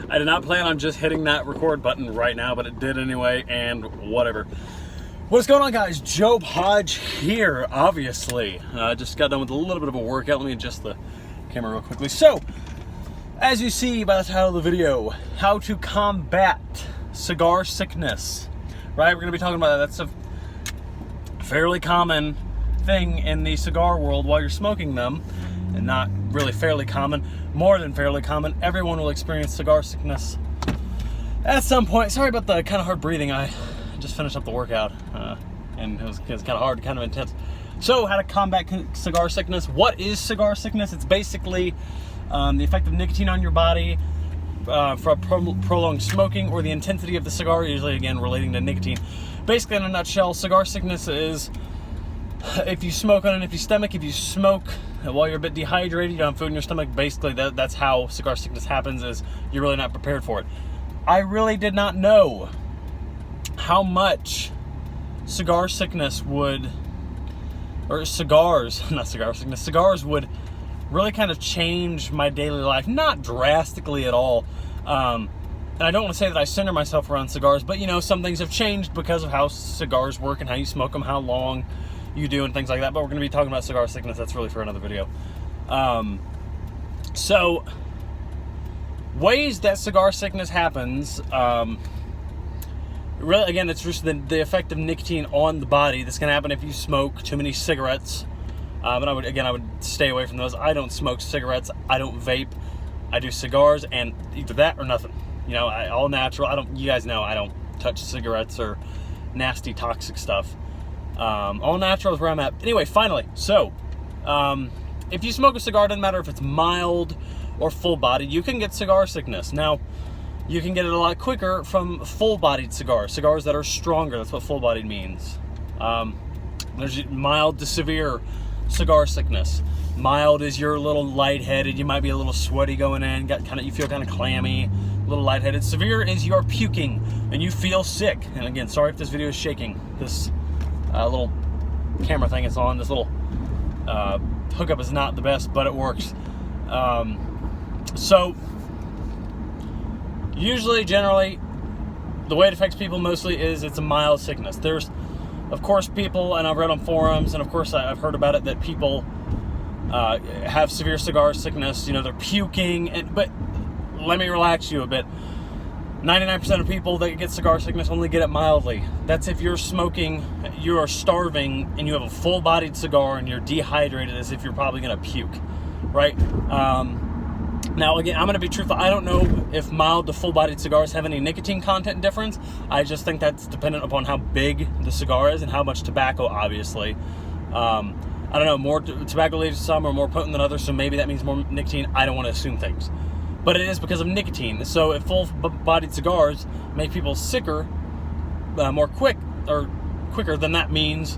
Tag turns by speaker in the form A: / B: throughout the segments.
A: I did not plan on just hitting that record button right now, but it did anyway, and whatever. What's going on, guys? Joe Hodge here, obviously. Just got done with a little bit of a workout. Let me adjust the camera real quickly. So, as you see by the title of the video, how to combat cigar sickness. Right? We're going to be talking about that. That's a fairly common thing in the cigar world while you're smoking them. And not really fairly common, more than fairly common. Everyone will experience cigar sickness at some point. Sorry about the kind of hard breathing. I just finished up the workout, and it was kind of hard, kind of intense. So, how to combat cigar sickness. What is cigar sickness? It's basically the effect of nicotine on your body for prolonged smoking, or the intensity of the cigar, usually again relating to nicotine. Basically, in a nutshell, cigar sickness is if you smoke on an empty stomach, if you smoke while you're a bit dehydrated, you don't have food in your stomach, basically that's how cigar sickness happens, is you're really not prepared for it. I really did not know how much cigar sickness would, or cigars, not cigar sickness, cigars would really kind of change my daily life. Not drastically at all. And I don't want to say that I center myself around cigars, but you know, some things have changed because of how cigars work and how you smoke them, how long you do and things like that. But we're going to be talking about cigar sickness. That's really for another video. So, ways that cigar sickness happens, really, again, it's just the effect of nicotine on the body. This can happen if you smoke too many cigarettes. But I would stay away from those. I don't smoke cigarettes. I don't vape. I do cigars, and either that or nothing. You know, all natural. You guys know I don't touch cigarettes or nasty toxic stuff. All natural is where I'm at. Anyway, finally, so if you smoke a cigar, it doesn't matter if it's mild or full-bodied, you can get cigar sickness. Now, you can get it a lot quicker from full-bodied cigars that are stronger. That's what full-bodied means. There's mild to severe cigar sickness. Mild is you're a little lightheaded, you might be a little sweaty going in, you feel kind of clammy, a little lightheaded. Severe is you're puking and you feel sick. And again, sorry if this video is shaking. This little camera thing is on. This little hookup is not the best, but it works. So usually, generally, the way it affects people mostly is it's a mild sickness. There's, of course, people, and I've read on forums, and of course I've heard about it, that people have severe cigar sickness. You know, they're puking, but let me relax you a bit. 99% of people that get cigar sickness only get it mildly. That's if you're smoking, you are starving, and you have a full-bodied cigar, and you're dehydrated, as if you're probably going to puke, right? Now, again, I'm going to be truthful. I don't know if mild to full-bodied cigars have any nicotine content difference. I just think that's dependent upon how big the cigar is and how much tobacco, obviously. I don't know, more tobacco leaves some are more potent than others, so maybe that means more nicotine. I don't want to assume things. But it is because of nicotine. So if full-bodied cigars make people sicker quicker, then that means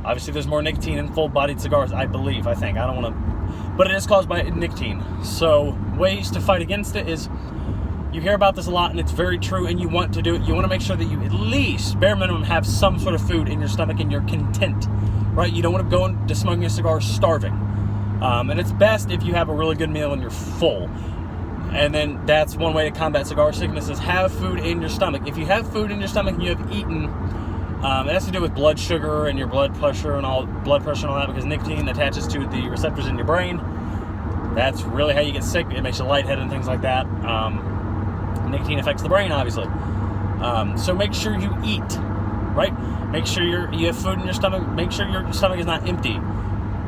A: obviously there's more nicotine in full-bodied cigars, I think. I don't want to... But it is caused by nicotine. So ways to fight against it is, you hear about this a lot, and it's very true, and you want to do it. You want to make sure that you at least, bare minimum, have some sort of food in your stomach and you're content, right? You don't want to go into smoking a cigar starving. And it's best if you have a really good meal and you're full. And then that's one way to combat cigar sickness, is have food in your stomach. If you have food in your stomach and you have eaten, it has to do with blood sugar and your blood pressure and all that, because nicotine attaches to the receptors in your brain. That's really how you get sick. It makes you lightheaded and things like that. Nicotine affects the brain, obviously. So make sure you eat, right? Make sure you have food in your stomach. Make sure your stomach is not empty.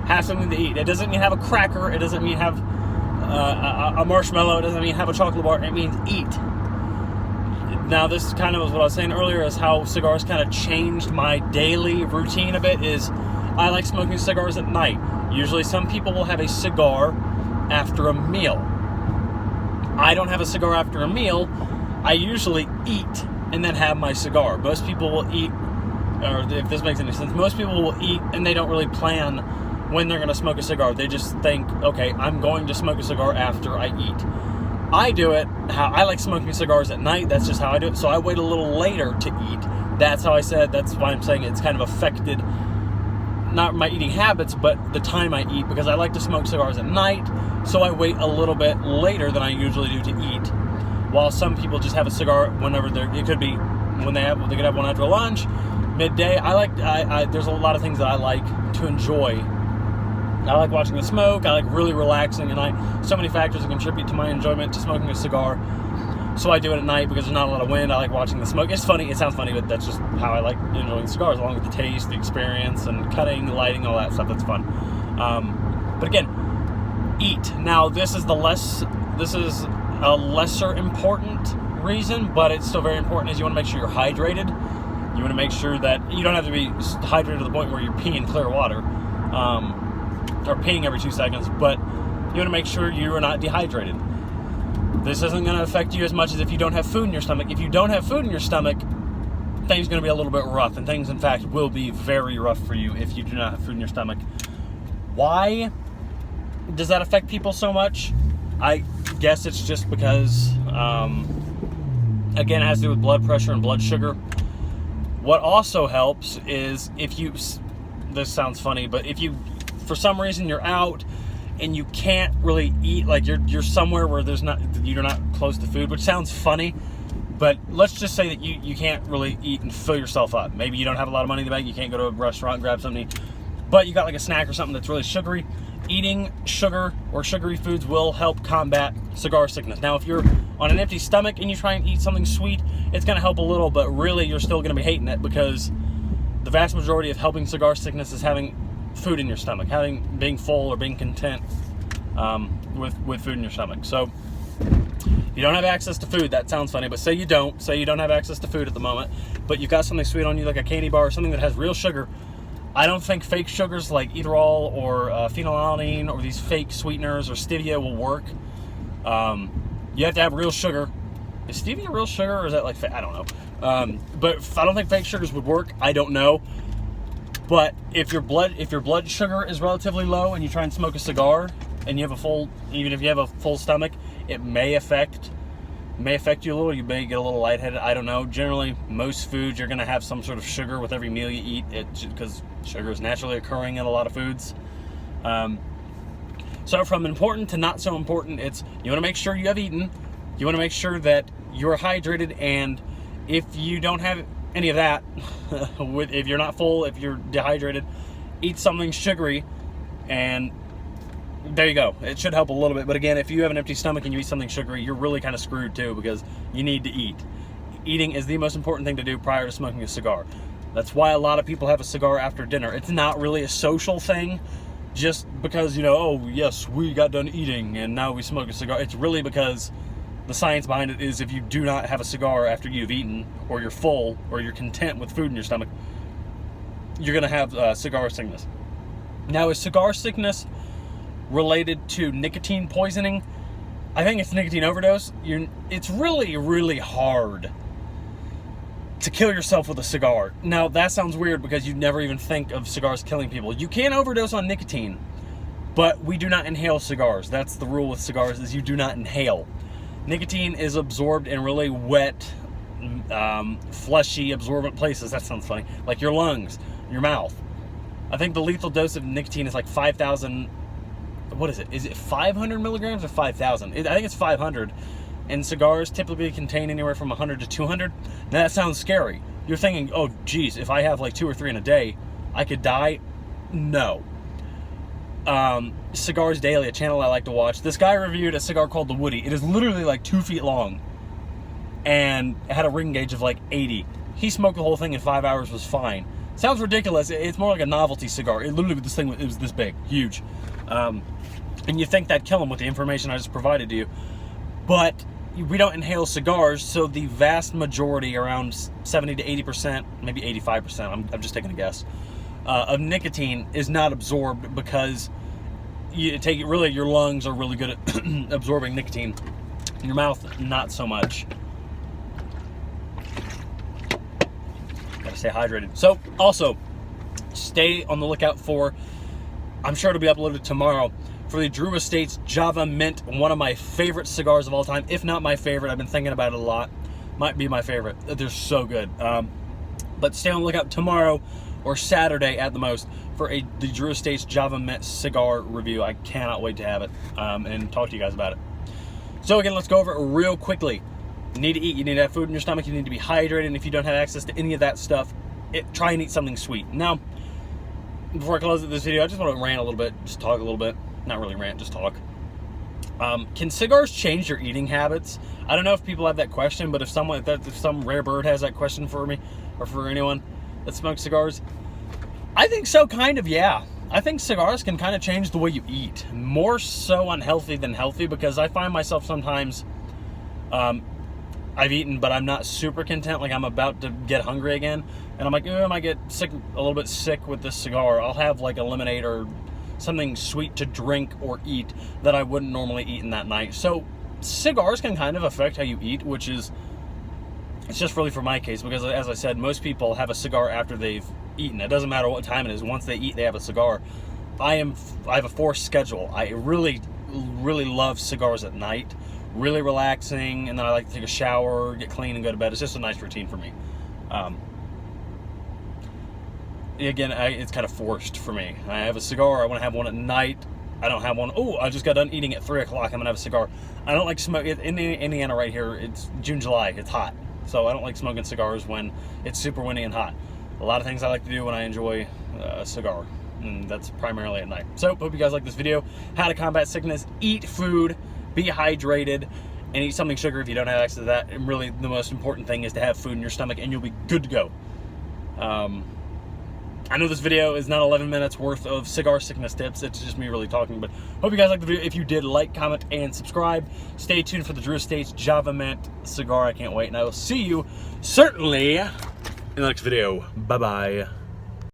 A: Have something to eat. It doesn't mean have a cracker. It doesn't mean have a marshmallow. It doesn't mean have a chocolate bar. It means eat. Now, this kind of was what I was saying earlier, is how cigars kind of changed my daily routine a bit. Is I like smoking cigars at night. Usually some people will have a cigar after a meal. I don't have a cigar after a meal. I usually eat and then have my cigar. Most people will eat, or if this makes any sense, most people will eat and they don't really plan when they're going to smoke a cigar. They just think, okay, I'm going to smoke a cigar after I eat. I do it how I like smoking cigars at night. That's just how I do it. So I wait a little later to eat. That's how I said, that's why I'm saying it's kind of affected not my eating habits, but the time I eat, because I like to smoke cigars at night, so I wait a little bit later than I usually do to eat. while some people just have a cigar whenever it could be when they could have one after lunch, midday. There's a lot of things that I like to enjoy. I like watching the smoke. I like really relaxing, and so many factors that contribute to my enjoyment to smoking a cigar. So I do it at night because there's not a lot of wind. I like watching the smoke. It's funny. It sounds funny, but that's just how I like enjoying cigars, along with the taste, the experience, and cutting, lighting, all that stuff. That's fun. But again, eat. Now, this is a lesser important reason, but it's still very important. Is you want to make sure you're hydrated. You want to make sure that you don't have to be hydrated to the point where you're peeing clear water, or peeing every 2 seconds, but you want to make sure you are not dehydrated. This isn't going to affect you as much as if you don't have food in your stomach. If you don't have food in your stomach, things are going to be a little bit rough, and things, in fact, will be very rough for you if you do not have food in your stomach. Why does that affect people so much? I guess it's just because, again, it has to do with blood pressure and blood sugar. What also helps is this sounds funny, but if you, for some reason, you're out and you can't really eat, like you're somewhere where you're not close to food, which sounds funny, but let's just say that you can't really eat and fill yourself up. Maybe you don't have a lot of money in the bank, you can't go to a restaurant and grab something, but you got like a snack or something that's really sugary. Eating sugar or sugary foods will help combat cigar sickness. Now, if you're on an empty stomach and you try and eat something sweet, it's going to help a little, but really you're still going to be hating it, because the vast majority of helping cigar sickness is having food in your stomach, being full or being content with food in your stomach. So if you don't have access to food, that sounds funny, but say you don't have access to food at the moment, but you've got something sweet on you, like a candy bar or something that has real sugar. I don't think fake sugars like erythritol or phenylalanine or these fake sweeteners or stevia will work. You have to have real sugar. Is stevia real sugar, or is that like I don't know. But I don't think fake sugars would work. I don't know. But if your blood sugar is relatively low and you try and smoke a cigar and you have even if you have a full stomach, it may affect you a little. You may get a little lightheaded. I don't know. Generally, most foods you're going to have some sort of sugar with every meal you eat, because sugar is naturally occurring in a lot of foods. So from important to not so important, you want to make sure you have eaten. You want to make sure that you're hydrated, and if you don't have any of that, if you're not full, if you're dehydrated, eat something sugary, and there you go. It should help a little bit. But again, if you have an empty stomach and you eat something sugary, you're really kind of screwed too, because you need to eat. Eating is the most important thing to do prior to smoking a cigar. That's why a lot of people have a cigar after dinner. It's not really a social thing just because, oh yes, we got done eating and now we smoke a cigar. It's really because the science behind it is, if you do not have a cigar after you've eaten, or you're full, or you're content with food in your stomach, you're going to have cigar sickness. Now, is cigar sickness related to nicotine poisoning? I think it's nicotine overdose. It's really, really hard to kill yourself with a cigar. Now, that sounds weird because you never even think of cigars killing people. You can overdose on nicotine, but we do not inhale cigars. That's the rule with cigars, is you do not inhale. Nicotine is absorbed in really wet, fleshy, absorbent places. That sounds funny. Like your lungs, your mouth. I think the lethal dose of nicotine is like 5,000. What is it? Is it 500 milligrams or 5,000? I think it's 500. And cigars typically contain anywhere from 100 to 200. Now that sounds scary. You're thinking, oh geez, if I have like 2 or 3 in a day, I could die. No. Cigars Daily, a channel I like to watch. This guy reviewed a cigar called the Woody. It is literally like 2 feet long, and it had a ring gauge of like 80. He smoked the whole thing in 5 hours, was fine. Sounds ridiculous. It's more like a novelty cigar. It literally, it was this big, huge. And you think that'd kill him with the information I just provided to you. But we don't inhale cigars, so the vast majority, around 70 to 80%, maybe 85%, I'm just taking a guess, of nicotine is not absorbed, because your lungs are really good at absorbing nicotine. Your mouth, not so much. Gotta stay hydrated. So, also, stay on the lookout for, I'm sure it'll be uploaded tomorrow, for the Drew Estates Java Mint, one of my favorite cigars of all time, if not my favorite. I've been thinking about it a lot. Might be my favorite. They're so good. But stay on the lookout tomorrow or Saturday at the most for the Drew Estates Java Mint cigar review. I cannot wait to have it and talk to you guys about it. So again, let's go over it real quickly. You need to eat. You need to have food in your stomach. You need to be hydrated. And if you don't have access to any of that stuff, try and eat something sweet. Now, before I close this video, I just want to rant a little bit, just talk a little bit. Not really rant, just talk. Can cigars change your eating habits? I don't know if people have that question, but if some rare bird has that question for me, or for anyone that smokes cigars, I think so, kind of, yeah. I think cigars can kind of change the way you eat. More so unhealthy than healthy, because I find myself sometimes, I've eaten, but I'm not super content, like I'm about to get hungry again, and I'm like, I might get sick, a little bit sick with this cigar. I'll have like a lemonade or something sweet to drink or eat that I wouldn't normally eat in that night. So cigars can kind of affect how you eat, which is, it's just really for my case, because as I said, most people have a cigar after they've eaten. It doesn't matter what time it is. Once they eat, they have a cigar. I have a forced schedule. I really love cigars at night. Really relaxing, and then I like to take a shower, get clean, and go to bed. It's just a nice routine for me. Again, it's kind of forced for me. I have a cigar. I want to have one at night. I don't have one. Oh, I just got done eating at 3 o'clock. I'm going to have a cigar. I don't like smoking. In Indiana right here, it's June, July. It's hot. So I don't like smoking cigars when it's super windy and hot. A lot of things I like to do when I enjoy a cigar, and that's primarily at night. So, hope you guys like this video. How to combat sickness. Eat food. Be hydrated. And eat something sugar if you don't have access to that. And really, the most important thing is to have food in your stomach, and you'll be good to go. I know this video is not 11 minutes worth of cigar sickness tips. It's just me really talking, but hope you guys liked the video. If you did, like, comment, and subscribe. Stay tuned for the Drew Estates Java Mint cigar. I can't wait, and I will see you certainly in the next video. Bye-bye.